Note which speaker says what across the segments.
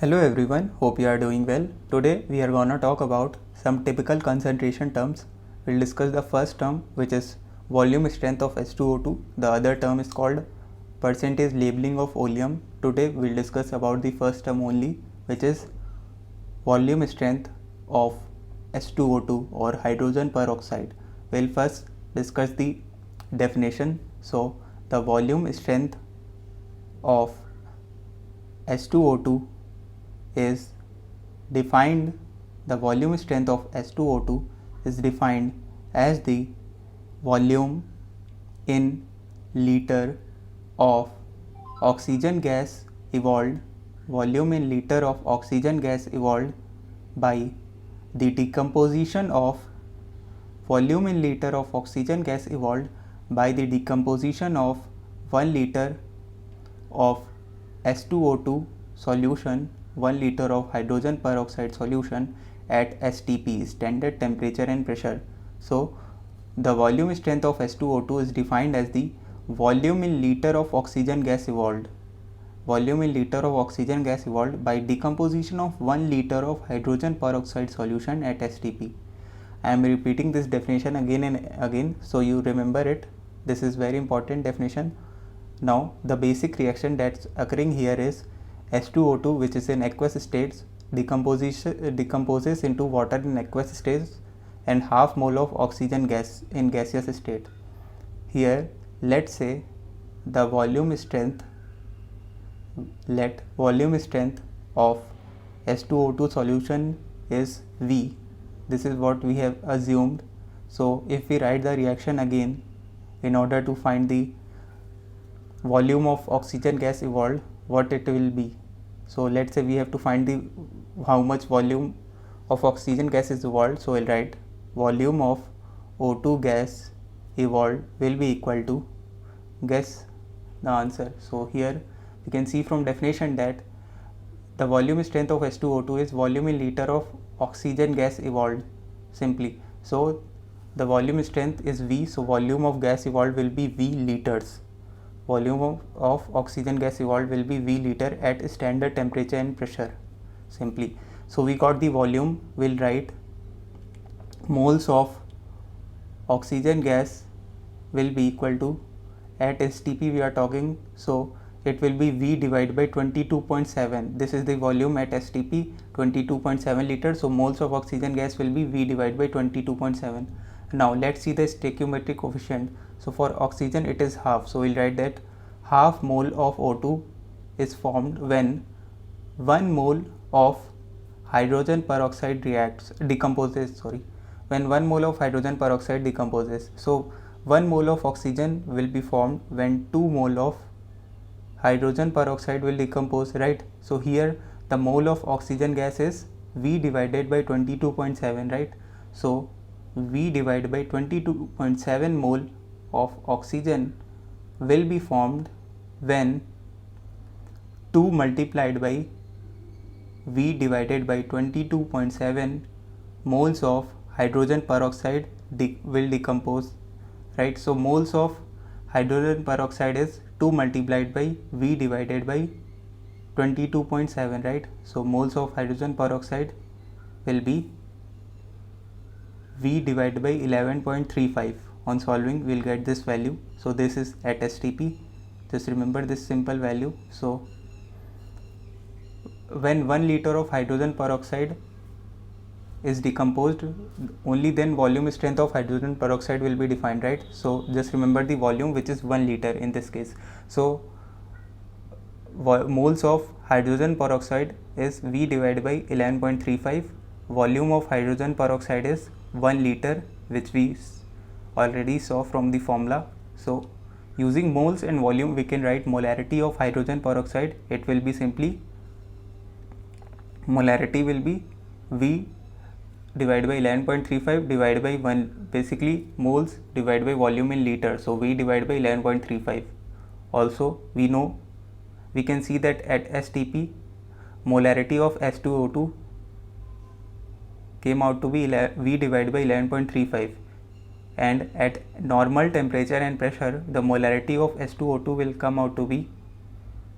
Speaker 1: Hello everyone, hope you are doing well. Today we are gonna talk about some typical concentration terms. We'll discuss the first term, which is volume strength of H2O2. The other term is called percentage labeling of oleum. Today we'll discuss about the first term only, which is volume strength of H2O2 or hydrogen peroxide. We'll first discuss the definition. So the volume strength of H2O2 is defined, the volume strength of H2O2 is defined as the volume in liter of oxygen gas evolved, volume in liter of oxygen gas evolved by the decomposition of volume in liter of oxygen gas evolved by the decomposition of 1 liter of H2O2 solution, 1 liter of hydrogen peroxide solution at STP, standard temperature and pressure. So the volume strength of H2O2 is defined as the volume in liter of oxygen gas evolved, volume in liter of oxygen gas evolved by decomposition of 1 liter of hydrogen peroxide solution at STP. I am repeating this definition again and again so you remember it. This is very important definition. Now the basic reaction that's occurring here is H2O2, which is in aqueous states, decomposes into water in aqueous states and half mole of oxygen gas in gaseous state. Here let's say the volume strength, let volume strength of H2O2 solution is V. This is what we have assumed. So if we write the reaction again in order to find the volume of oxygen gas evolved, what it will be. So let's say we have to find the how much volume of oxygen gas is evolved. So we'll write volume of O2 gas evolved will be equal to, guess the answer. So here we can see from definition that the volume strength of H2O2 is volume in liter of oxygen gas evolved simply. So the volume strength is V, so volume of gas evolved will be V liters. Volume of oxygen gas evolved will be V liter at standard temperature and pressure simply. So we got the volume, we'll write moles of oxygen gas will be equal to, at STP we are talking, so it will be V divided by 22.7. This is the volume at STP, 22.7 liters. So moles of oxygen gas will be V divided by 22.7. Now let's see the stoichiometric coefficient. So for oxygen it is half, so we'll write that half mole of O2 is formed when 1 mole of hydrogen peroxide decomposes, when 1 mole of hydrogen peroxide decomposes. So 1 mole of oxygen will be formed when 2 mole of hydrogen peroxide will decompose, right? So here the mole of oxygen gas is V divided by 22.7, right? So V divided by 22.7 mole of oxygen will be formed when 2 multiplied by V divided by 22.7 moles of hydrogen peroxide will decompose, right? So moles of hydrogen peroxide is 2 multiplied by V divided by 22.7, right? So moles of hydrogen peroxide will be V divided by 11.35. On solving we'll get this value. So this is at STP, just remember this simple value. So when 1 liter of hydrogen peroxide is decomposed, only then volume strength of hydrogen peroxide will be defined, right? So just remember the volume, which is 1 liter in this case. So moles of hydrogen peroxide is V divided by 11.35. volume of hydrogen peroxide is 1 liter, which we already saw from the formula. So using moles and volume we can write molarity of hydrogen peroxide. It will be simply, molarity will be V divided by 11.35 divided by 1, basically moles divided by volume in liter. So V divided by 11.35. Also we know, we can see that at STP molarity of H2O2 came out to be V divided by 11.35, and at normal temperature and pressure the molarity of H2O2 will come out to be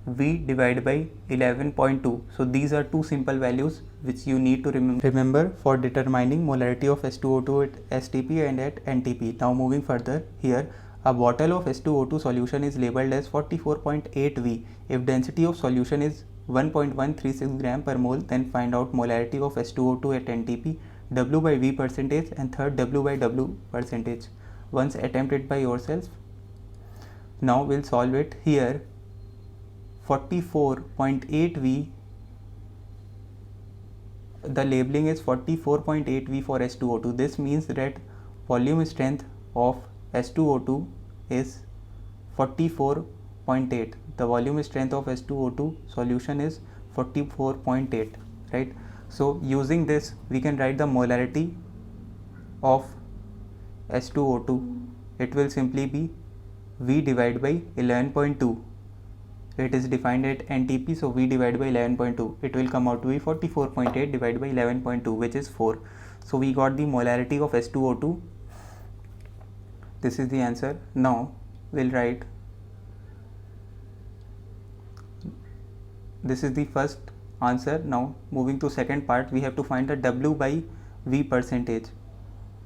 Speaker 1: V divided by 11.2. So these are two simple values which you need to remember for determining molarity of H2O2 at STP and at NTP. Now moving further, here a bottle of H2O2 solution is labeled as 44.8 V. If density of solution is 1.136 gram per mole, then find out molarity of H2O2 at NTP, W by V percentage, and third W by W percentage. Once attempted by yourself. Now we'll solve it. Here 44.8 V, the labeling is 44.8 V for H2O2. This means that volume strength of H2O2 is 44.8. The volume strength of H2O2 solution is 44.8, right? So using this we can write the molarity of H2O2. It will simply be V divided by 11.2. It is defined at NTP, so V divided by 11.2. It will come out to be 44.8 divided by 11.2, which is 4. So we got the molarity of H2O2. This is the answer. Now we'll write, this is the first answer. Now moving to second part, we have to find the W by V percentage.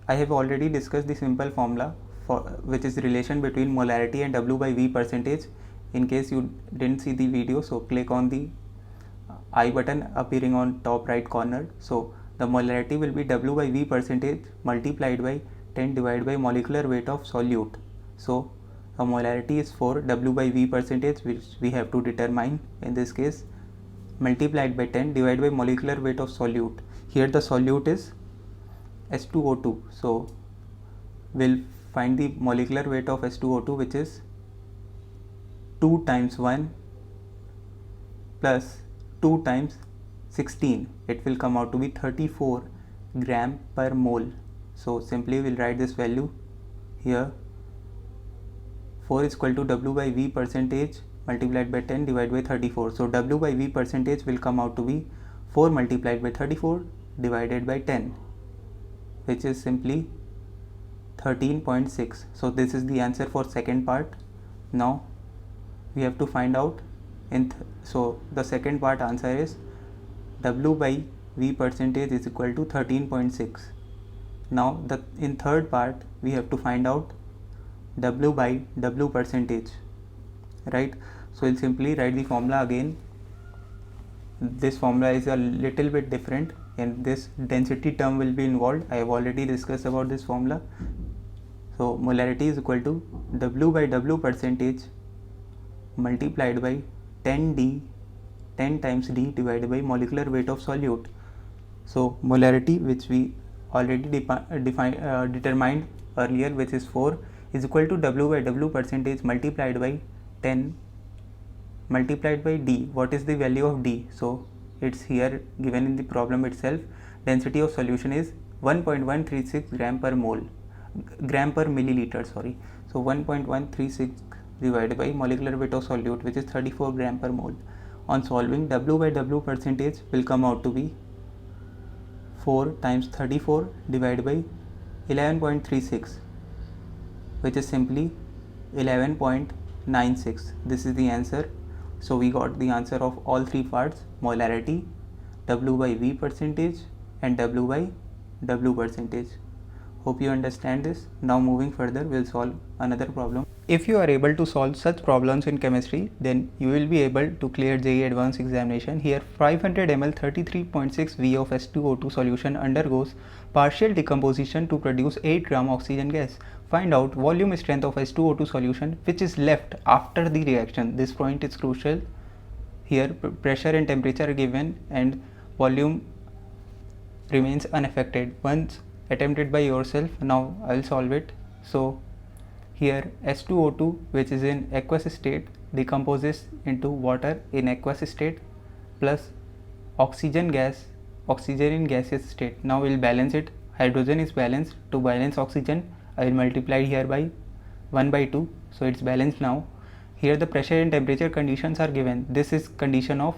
Speaker 1: I have already discussed the simple formula for which is relation between molarity and W by V percentage. In case you didn't see the video, so click on the I button appearing on top right corner. So the molarity will be W by V percentage multiplied by 10 divided by molecular weight of solute. So a molarity is 4, W by V percentage, which we have to determine in this case, multiplied by 10 divided by molecular weight of solute. Here the solute is H2O2. So we'll find the molecular weight of H2O2, which is 2 times 1 plus 2 times 16. It will come out to be 34 gram per mole. So simply we'll write this value here. 4 is equal to W by V percentage multiplied by 10 divided by 34. So W by V percentage will come out to be 4 multiplied by 34 divided by 10, which is simply 13.6. So this is the answer for second part. Now we have to find out so the second part answer is W by V percentage is equal to 13.6. Now in third part we have to find out W by W percentage, right? So we'll simply write the formula again. This formula is a little bit different, and this density term will be involved. I have already discussed about this formula. So molarity is equal to W by W percentage multiplied by 10 times D divided by molecular weight of solute. So molarity, which we already determined earlier, which is 4, is equal to W by W percentage multiplied by 10 multiplied by D. What is the value of D? So it's here given in the problem itself. Density of solution is 1.136 gram per milliliter, sorry. So 1.136 divided by molecular weight of solute, which is 34 gram per mole. On solving, W by W percentage will come out to be 4 times 34 divided by 11.36, which is simply 11.96. This is the answer. So we got the answer of all three parts: molarity, W by V percentage, and W by W percentage. Hope you understand this. Now moving further, we'll solve another problem. If you are able to solve such problems in chemistry, then you will be able to clear JEE Advanced examination. Here 500 ml 33.6 V of H2O2 solution undergoes partial decomposition to produce 8 gram oxygen gas. Find out volume strength of H2O2 solution which is left after the reaction. This point is crucial. Here pressure and temperature are given and volume remains unaffected. Once attempted by yourself, now I will solve it. So here H2O2, which is in aqueous state, decomposes into water in aqueous state plus oxygen in gaseous state. Now we will balance it. Hydrogen is balanced. To balance oxygen, I will multiply here by 1 by 2. So it's balanced now. Here the pressure and temperature conditions are given. This is condition of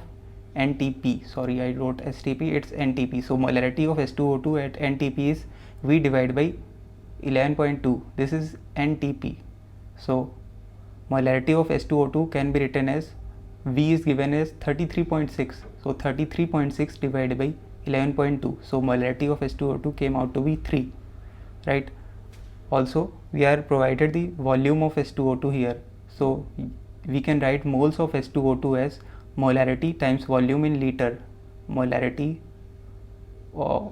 Speaker 1: NTP. Sorry, I wrote STP. It's NTP. So molarity of H2O2 at NTP is V divided by 11.2. This is NTP. So molarity of H2O2 can be written as V is given as 33.6. So 33.6 divided by 11.2. So molarity of H2O2 came out to be 3, right? Also, we are provided the volume of H2O2 here. So we can write moles of H2O2 as molarity times volume in liter. Molarity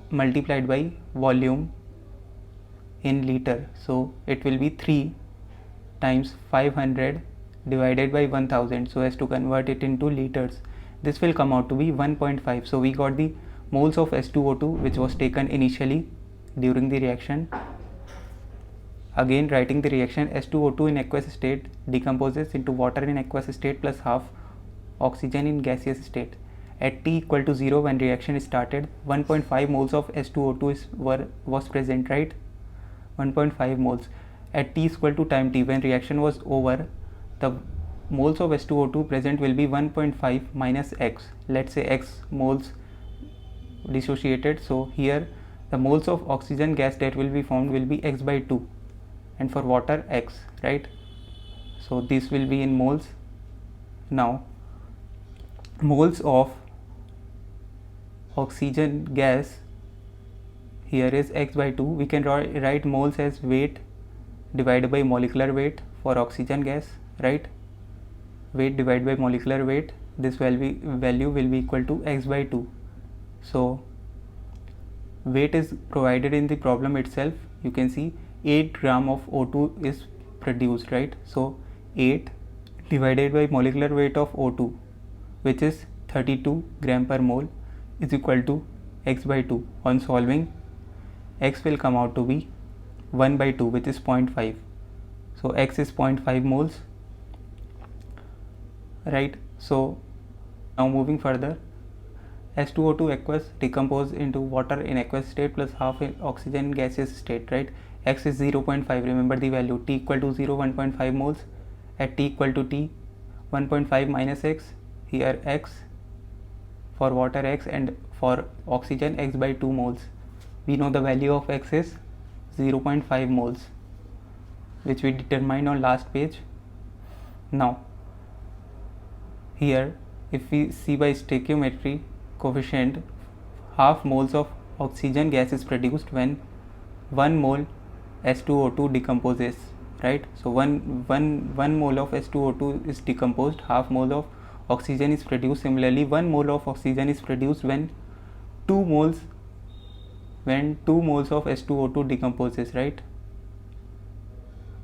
Speaker 1: multiplied by volume in liter. So it will be 3 times 500 divided by 1000, so as to convert it into liters. This will come out to be 1.5. So we got the moles of H2O2 which was taken initially during the reaction. Again, writing the reaction, H2O2 in aqueous state decomposes into water in aqueous state plus half oxygen in gaseous state. At t equal to 0, when reaction started, 1.5 moles of H2O2 was present, right? 1.5 moles. At t is equal to time t, when reaction was over, the moles of H2O2 present will be 1.5 minus x. Let's say x moles dissociated. So here the moles of oxygen gas that will be formed will be x by 2, and for water x, right? So this will be in moles. Now moles of oxygen gas here is x by 2. We can write moles as weight divided by molecular weight for oxygen gas, right? Weight divided by molecular weight, this value will be equal to x by 2. So weight is provided in the problem itself. You can see 8 gram of O2 is produced, right? So 8 divided by molecular weight of O2, which is 32 gram per mole, is equal to x by 2. On solving, x will come out to be 1 by 2, which is 0.5. So x is 0.5 moles, right? So now moving further, H2O2 aqueous decompose into water in aqueous state plus half in oxygen gaseous state, right? X is 0.5. remember the value, t equal to 0, 1.5 moles. At t equal to t, 1.5 minus x, here x, for water x, and for oxygen x by 2 moles. We know the value of x is 0.5 moles, which we determined on last page. Now here, if we see by stoichiometry coefficient, half moles of oxygen gas is produced when 1 mole H2O2 decomposes, right? So 1 mole of H2O2 is decomposed, half mole of oxygen is produced. Similarly, 1 mole of oxygen is produced when 2 moles of H2O2 decomposes, right?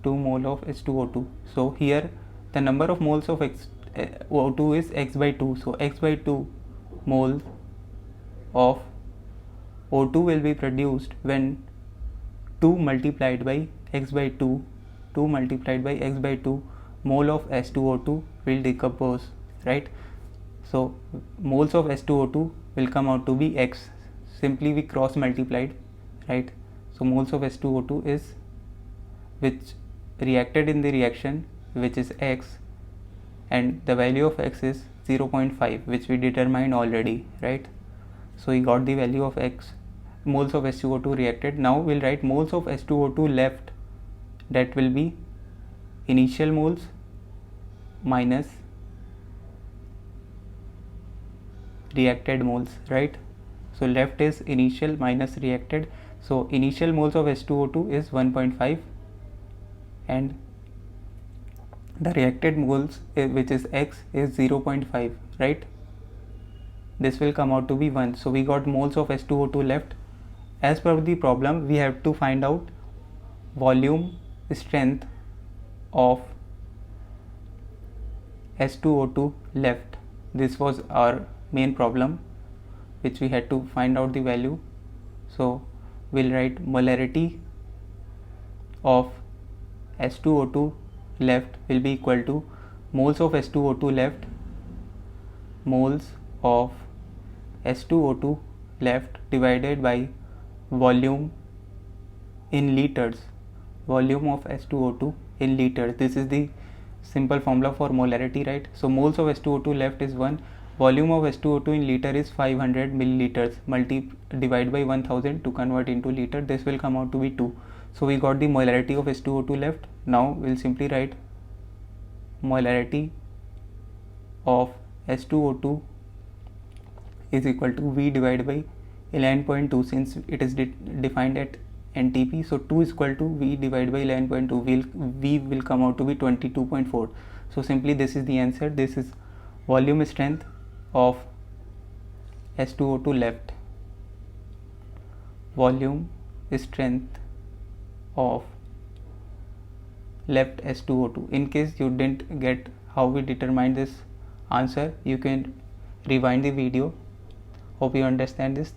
Speaker 1: 2 mole of H2O2. So here the number of moles of O2 is x by 2. So x by 2 moles of O2 will be produced when 2 multiplied by x by 2 mole of H2O2 will decompose, right? So moles of H2O2 will come out to be x. Simply we cross multiplied, right? So moles of H2O2 is which reacted in the reaction, which is x, and the value of x is 0.5, which we determined already, right? So we got the value of x, moles of H2O2 reacted. Now we'll write moles of H2O2 left, that will be initial moles minus reacted moles, right? So left is initial minus reacted. So initial moles of H2O2 is 1.5, and the reacted moles, which is x, is 0.5, right? This will come out to be 1. So we got moles of H2O2 left. As per the problem, we have to find out volume strength of H2O2 left. This was our main problem, which we had to find out the value. So we'll write molarity of H2O2 left will be equal to moles of H2O2 left, moles of H2O2 left divided by volume in liters, volume of H2O2 in liters. This is the simple formula for molarity, right? So moles of H2O2 left is 1, volume of H2O2 in liter is 500 milliliters, divide by 1000 to convert into liter. This will come out to be 2. So we got the molarity of H2O2 left. Now we'll simply write molarity of H2O2 is equal to V divided by 11.2, since it is defined at NTP. So 2 is equal to V divided by 11.2. V will come out to be 22.4. So simply this is the answer. This is volume strength of H2O2 left. Volume strength of left H2O2. In case you didn't get how we determine this answer, you can rewind the video. Hope you understand this.